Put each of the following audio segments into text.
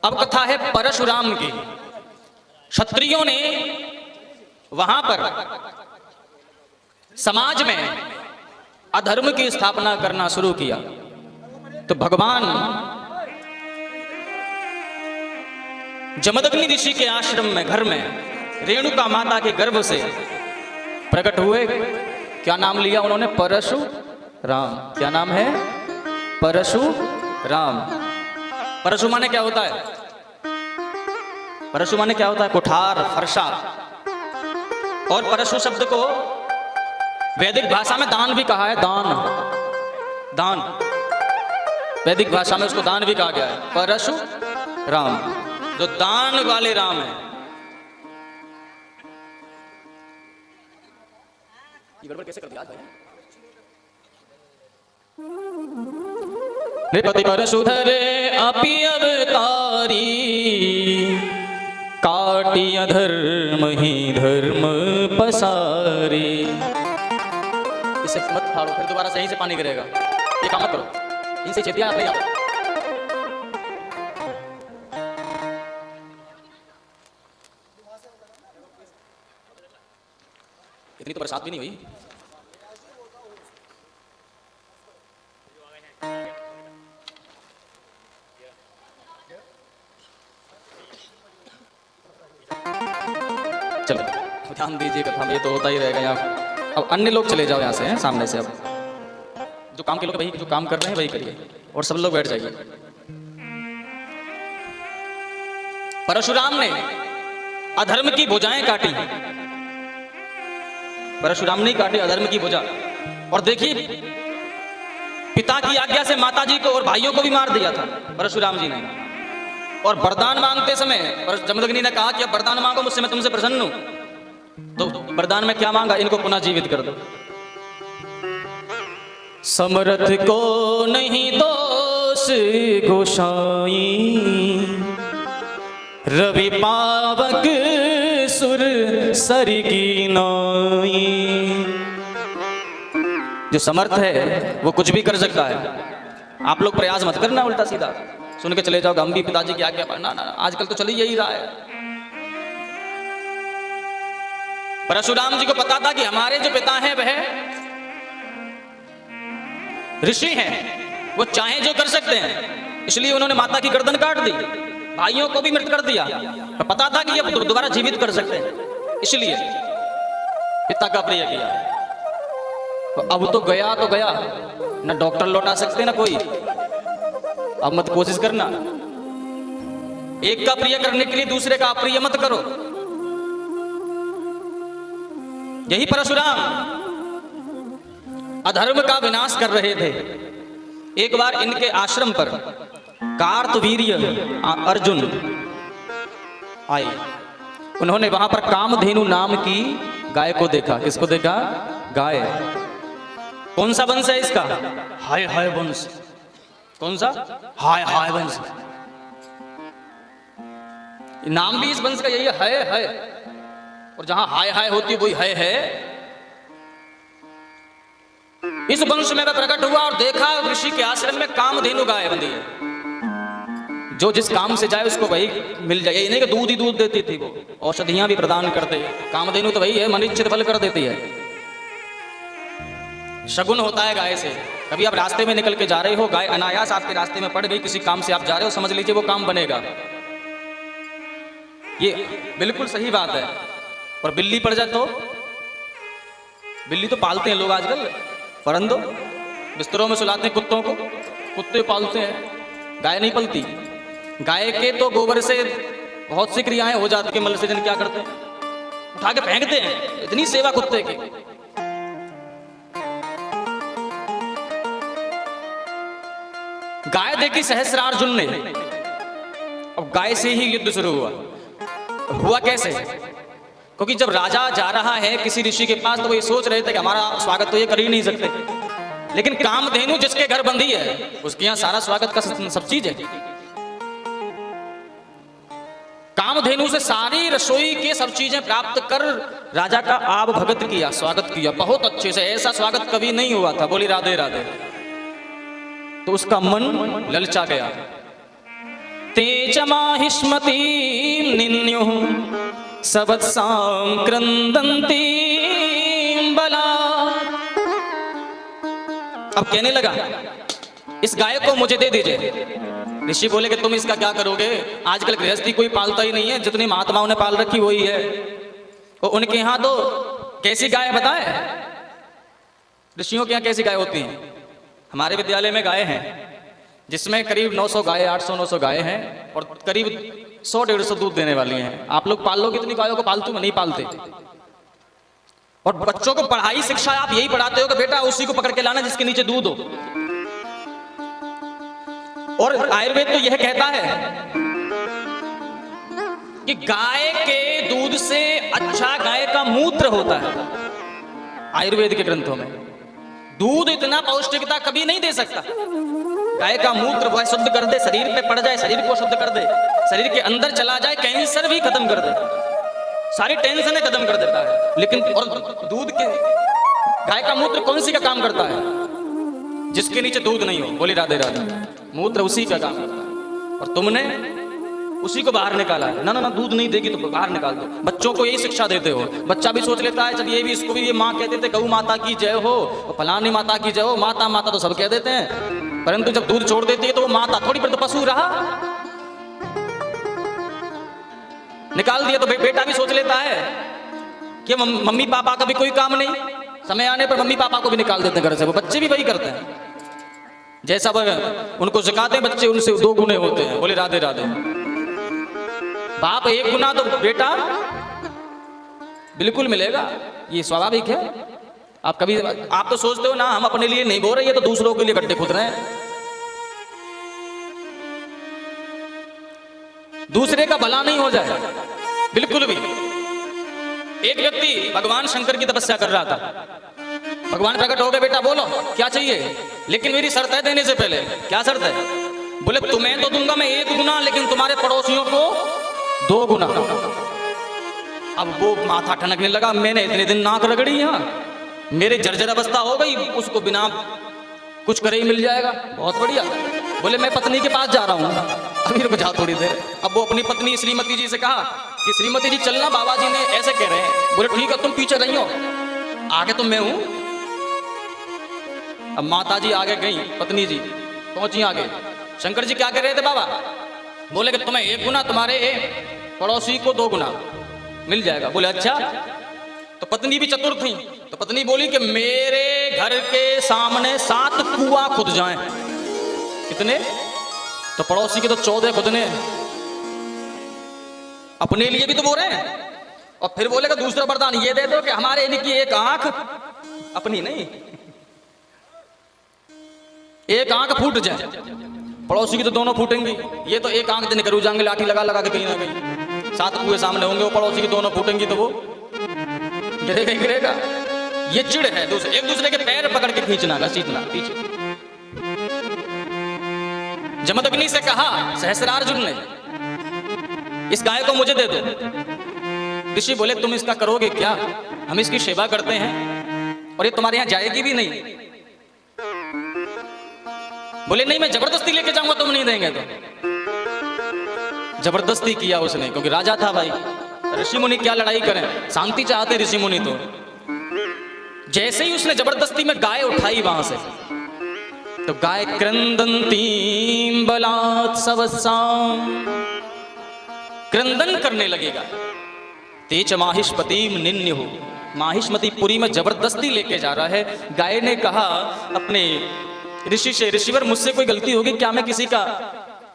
अब कथा है परशुराम की। क्षत्रियों ने वहां पर समाज में अधर्म की स्थापना करना शुरू किया, तो भगवान जमदग्नि ऋषि के आश्रम में, घर में रेणुका माता के गर्भ से प्रकट हुए। क्या नाम लिया उन्होंने? परशुराम। क्या नाम है? परशुराम। परशु माने क्या होता है? परशु माने क्या होता है? कुठार, फरसा। और परशु शब्द को वैदिक भाषा में दान भी कहा है। दान, दान, वैदिक भाषा में उसको दान भी कहा गया है। परशुराम, जो दान वाले राम है। ये गड़बड़ कैसे कर दिया भाई? नृपति परशुधर अपि अवतारी, काटी अधर्म ही धर्म पसारी। इसे मत फाड़ो, फिर दोबारा सही से पानी गिरेगा। ये काम मत करो, इनसे चेतिया नहीं आता। इतनी तो बरसात भी नहीं हुई। चलो ध्यान दीजिए कथा में, ये तो होता ही रहेगा यहाँ। अब अन्य लोग चले जाओ यहाँ से, हैं सामने से। अब जो काम के लोग वही, जो काम कर रहे हैं वही करिए, और सब लोग बैठ जाइए। परशुराम ने अधर्म की भुजाएं काटी। परशुराम ने काटी अधर्म की भुजा। और देखिए, पिता की आज्ञा से माताजी को और भाइयों को भी मार दिया था परशुराम जी ने। और वरदान मांगते समय जमदग्नि ने कहा कि अब वरदान मांगो मुझसे, मैं तुमसे प्रसन्न हूं। तो वरदान में क्या मांगा? इनको पुनः जीवित कर दो। समर्थ को नहीं दोष गोसाई, रवि पावक सुर सरी की नाई। जो समर्थ है वो कुछ भी कर सकता है। आप लोग प्रयास मत करना उल्टा सीधा सुन के चले जाओ, हम भी पिताजी की आज्ञा पर। ना ना, आजकल तो चल यही रहा है। परशुराम जी को पता था कि हमारे जो पिता हैं वह ऋषि हैं, वो चाहे जो कर सकते हैं। इसलिए उन्होंने माता की गर्दन काट दी, भाइयों को भी मृत कर दिया। पर पता था कि ये दोबारा जीवित कर सकते हैं, इसलिए पिता का प्रिय किया। तो अब तो गया, ना डॉक्टर लौटा सकते ना कोई। अब मत कोशिश करना, एक का प्रिय करने के लिए दूसरे का अप्रिय मत करो। यही परशुराम अधर्म का विनाश कर रहे थे। एक बार इनके आश्रम पर कार्तवीर्य अर्जुन आए। उन्होंने वहां पर कामधेनु नाम की गाय को देखा। किसको देखा? गाय। कौन सा वंश है इसका? हाय हाय वंश। कौन सा? हाय हाय वंश। नाम भी इस वंश का यही है। और जहां हाय हाय होती वही है। इस वंश में वह प्रकट हुआ और देखा ऋषि के आश्रम में कामधेनु गाय बंधी है। जो जिस काम से जाए उसको वही मिल जाए। ये नहीं कि दूध ही दूध देती थी, वो औषधियां भी प्रदान करते। कामधेनु तो वही है, मनिच्छित फल कर देती है। शगुन होता है गाय से। कभी आप रास्ते में निकल के जा रहे हो, गाय अनायास आपके रास्ते में पड़ गई, किसी काम से आप जा रहे हो, समझ लीजिए वो काम बनेगा। ये बिल्कुल सही बात है। और बिल्ली पड़ जाए तो? बिल्ली तो पालते हैं लोग आजकल, परंदो बिस्तरों में सुलाते हैं कुत्तों को, कुत्ते पालते हैं, गाय नहीं पलती। गाय के तो गोबर से बहुत सी क्रियाएं हो जाती है। मल सेजन क्या करते हैं? उठा के फेंकते हैं। इतनी सेवा कुत्ते की। गाय देखी सहस्रार्जुन ने। अब गाय से ही युद्ध शुरू हुआ कैसे? क्योंकि जब राजा जा रहा है किसी ऋषि के पास, तो वो ये सोच रहे थे कि हमारा स्वागत तो ये कर ही नहीं सकते। लेकिन कामधेनु जिसके घर बंधी है, उसके यहाँ सारा स्वागत का सब चीज है। कामधेनु से सारी रसोई के सब चीजें प्राप्त कर राजा का आब भगत किया, स्वागत किया बहुत अच्छे से। ऐसा स्वागत कभी नहीं हुआ था। बोली राधे राधे। तो उसका मन ललचा गया। ते च माहिष्मतीं निन्युः सवत्सां क्रन्दन्तीं बलात्। अब कहने लगा, इस गाय को मुझे दे दीजिए। ऋषि बोले कि तुम इसका क्या करोगे? आजकल गृहस्थी कोई पालता ही नहीं है, जितनी महात्माओं ने पाल रखी वही है। और उनके यहाँ तो कैसी गाय बताए? ऋषियों के यहाँ कैसी गाय होती हैं? हमारे विद्यालय में गाय हैं जिसमें करीब 900 गाय, 800-900 गाय हैं और करीब 100-150 दूध देने वाली हैं। आप लोग पाल लो कितनी गायों को? पालतू में नहीं पालते। और बच्चों को पढ़ाई शिक्षा आप यही पढ़ाते हो कि बेटा उसी को पकड़ के लाना जिसके नीचे दूध हो। और आयुर्वेद तो यह कहता है कि गाय के दूध से अच्छा गाय का मूत्र होता है। आयुर्वेद के ग्रंथों में दूध इतना पौष्टिकता कभी नहीं दे सकता। गाय का मूत्र वह शुद्ध कर दे, शरीर पे पड़ जाए शरीर को शुद्ध कर दे, शरीर के अंदर चला जाए कैंसर भी खत्म कर दे, सारी टेंशनें खत्म कर देता है। लेकिन और दूध के गाय का मूत्र कौन सी का काम करता है? जिसके नीचे दूध नहीं हो। बोली राधे राधे। मूत्र उसी का काम करता है और तुमने उसी को बाहर निकाला है। ना ना ना, दूध नहीं देगी तो बाहर निकाल दो। बच्चों को यही शिक्षा देते हो। बच्चा भी सोच लेता है जब ये भी इसको भी ये माँ कहते थे गौ माता की जय हो, फलानी माता की जय हो, माता माता तो सब कह देते हैं, परंतु जब दूध छोड़ देती है तो वो माता थोड़ी, पर तो पशु रहा। निकाल दिया तो बेटा भी सोच लेता है कि मम्मी पापा का भी कोई काम नहीं, समय आने पर मम्मी पापा को भी निकाल देते हैं घर से। वो बच्चे भी वही करते हैं, जैसा वह उनको सिखाते हैं बच्चे उनसे 2 गुने होते हैं। बोले राधे राधे। बाप 1 गुना तो बेटा बिल्कुल मिलेगा, ये स्वाभाविक है। आप तो सोचते हो ना हम अपने लिए नहीं बोल रहे, ये तो दूसरों के लिए गड्ढे खुद रहे हैं। दूसरे का भला नहीं हो जाए बिल्कुल भी। एक व्यक्ति भगवान शंकर की तपस्या कर रहा था। भगवान प्रकट हो गए, बेटा बोलो क्या चाहिए, लेकिन मेरी शर्त है देने से पहले। क्या शर्त है? बोले तुम्हें तो दूंगा मैं 1 गुना, लेकिन तुम्हारे पड़ोसियों को 2 गुना। अब वो माथा ठनकने लगा, मैंने इतने दिन नाक रगड़ी, यहाँ मेरी जर्जर अवस्था हो गई, उसको बिना कुछ करे ही मिल जाएगा, बहुत बढ़िया। बोले मैं पत्नी के पास जा रहा हूँ, अभी रुक जा थोड़ी देर। अब वो अपनी पत्नी श्रीमती जी से कहा कि श्रीमती जी चलना, बाबा जी ने ऐसे कह रहे हैं। बोले ठीक है तुम पीछे रही हो, आगे तो मैं हूं। अब माता जी आगे गई, पत्नी जी पहुंची आगे। शंकर जी क्या कह रहे थे बाबा? बोले कि तुम्हें 1 गुना, तुम्हारे पड़ोसी को 2 गुना मिल जाएगा। बोले अच्छा। तो पत्नी भी चतुर थी, तो पत्नी बोली कि मेरे घर के सामने 7 कुआं खुद जाएं। कितने? तो पड़ोसी के तो 14 खुदने, अपने लिए भी तो बोल रहे हैं। और फिर बोलेगा दूसरा वरदान ये दे दो कि हमारे इनकी 1 आंख, अपनी नहीं, 1 आंख फूट जाए, पड़ोसी की तो दोनों फूटेंगी। ये तो 1 आंख देने करूँ जाएंगे लाठी लगा लगा के कहीं ना कहीं। 7 कुएं सामने होंगे, वो पड़ोसी की दोनों फूटेंगी तो वो गिरेगा ही गिरेगा। ये चिड़ है एक दूसरे के पैर पकड़ के खींचना, घसीटना पीछे। जमदग्नि से कहा सहस्रार्जुन ने, इस गाय को मुझे दे दो। ऋषि बोले तुम इसका करोगे क्या? हम इसकी सेवा करते हैं और ये तुम्हारे यहाँ जाएगी भी नहीं। बोले नहीं मैं जबरदस्ती लेके जाऊंगा, तुम नहीं देंगे तो। जबरदस्ती किया उसने, क्योंकि राजा था भाई। ऋषि मुनि क्या लड़ाई करें, शांति चाहते ऋषि मुनि तो। जैसे ही उसने जबरदस्ती में गाय उठाई वहां से, तो गाय क्रंदंतीं बलात् सवत्सां, क्रंदन करने लगेगा। तेज माहिष्मतीं निन्युः, माहिष्मती पुरी में जबरदस्ती लेके जा रहा है। गाय ने कहा अपने ऋषि से, ऋषिवर मुझसे कोई गलती होगी क्या? मैं किसी का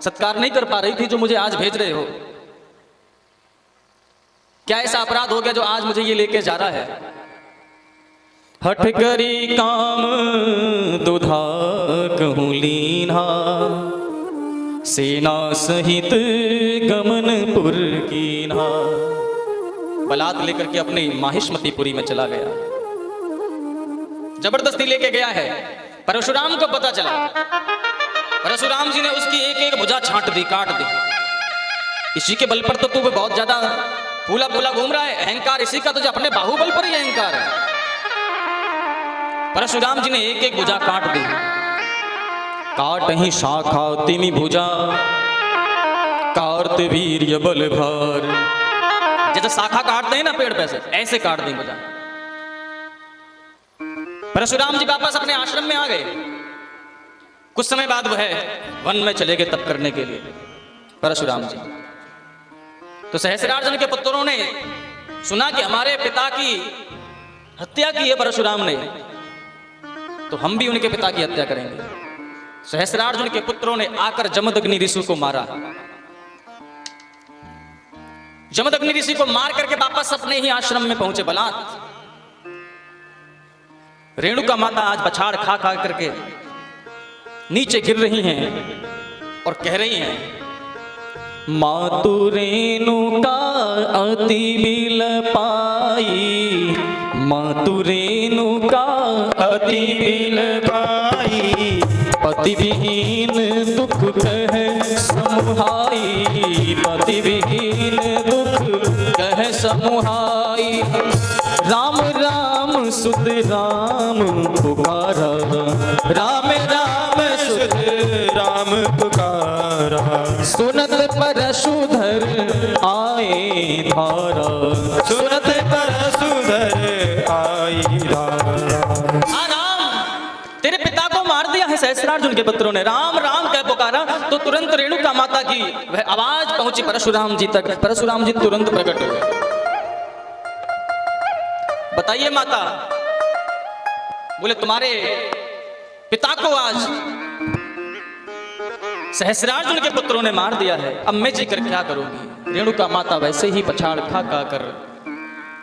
सत्कार नहीं कर पा रही थी जो मुझे आज भेज रहे हो? क्या ऐसा अपराध हो गया जो आज मुझे ये लेके जा रहा है? हठ करी काम दुधा कहूं लीना, सेना सहित गमनपुर कीन्हा। बलात् लेकर के अपनी माहिष्मतीपुरी में चला गया, जबरदस्ती लेके गया है। परशुराम को पता चला, परशुराम जी ने उसकी 1-1 भुजा छांट दी, काट दी। इसी के बल पर तो तू बहुत ज्यादा फूला फूला घूम रहा है, अहंकार इसी का तुझे अपने बाहुबल पर ही अहंकार है। परशुराम जी ने 1-1 भुजा काट दी। काट ही शाखा तिमी भुजा कार्तवीर्य बल भार। जैसे शाखा काटते हैं ना पेड़ पे से, ऐसे काट देंगे बजा। परशुराम जी वापस अपने आश्रम में आ गए। कुछ समय बाद वह वन में चले गए तप करने के लिए परशुराम जी। तो सहस्रार्जुन के पुत्रों ने सुना कि हमारे पिता की हत्या की है परशुराम ने, तो हम भी उनके पिता की हत्या करेंगे। सहस्रार्जुन के पुत्रों ने आकर जमदग्नि ऋषि को मारा। जमदग्नि ऋषि को मार करके वापस अपने ही आश्रम में पहुंचे। बलात् रेणुका माता आज बछाड़ खा खा करके नीचे गिर रही हैं और कह रही हैं, मातु रेणुका अति बिल पाई, मातु रेणुका अति बिल पाई, पति विहीन दुख कह समुहाई, पति विहीन दुख कह समुहाई। राम राम सुध राम पुकारा, राम राम सुध राम पुकारा, सुनत परशुधर आए धारा, सुनत परशुधर आए धारा। तेरे पिता को मार दिया है सहस्रार्जुन के पुत्रों ने। राम राम कह पुकारा तो तुरंत रेणुका माता की वह आवाज पहुंची परशुराम जी तक। परशुराम जी तुरंत प्रकट हो गए। बताइए माता, बोले तुम्हारे पिता को आज सहस्रार्जुन के पुत्रों ने मार दिया है, अब मैं जीकर क्या करूंगी। रेणुका माता वैसे ही पछाड़ खा खा कर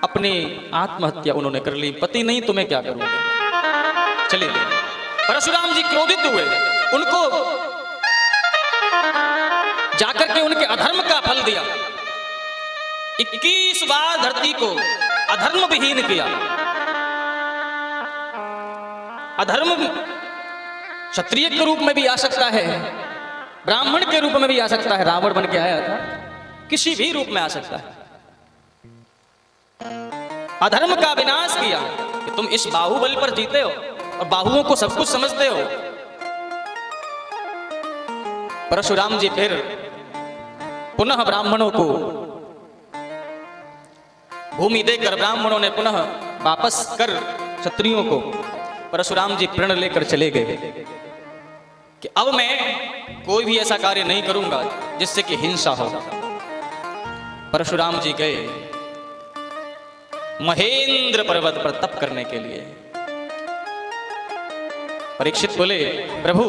अपनी आत्महत्या उन्होंने कर ली। पति नहीं तो मैं क्या करूंगी। चलिए परशुराम जी क्रोधित हुए। उनको जाकर के उनके अधर्म का फल दिया। 21 बार धरती को अधर्म विहीन किया। अधर्म क्षत्रिय के रूप में भी आ सकता है, ब्राह्मण के रूप में भी आ सकता है। रावण बन के आया था, किसी भी रूप में आ सकता है। अधर्म का विनाश किया कि तुम इस बाहुबल पर जीते हो और बाहुओं को सब कुछ समझते हो। परशुराम जी फिर पुनः ब्राह्मणों को भूमि देकर ब्राह्मणों ने पुनः वापस कर क्षत्रियों को परशुराम जी प्रण लेकर चले गए कि अब मैं कोई भी ऐसा कार्य नहीं करूंगा जिससे कि हिंसा हो। परशुराम जी गए महेंद्र पर्वत पर तप करने के लिए। परीक्षित बोले, प्रभु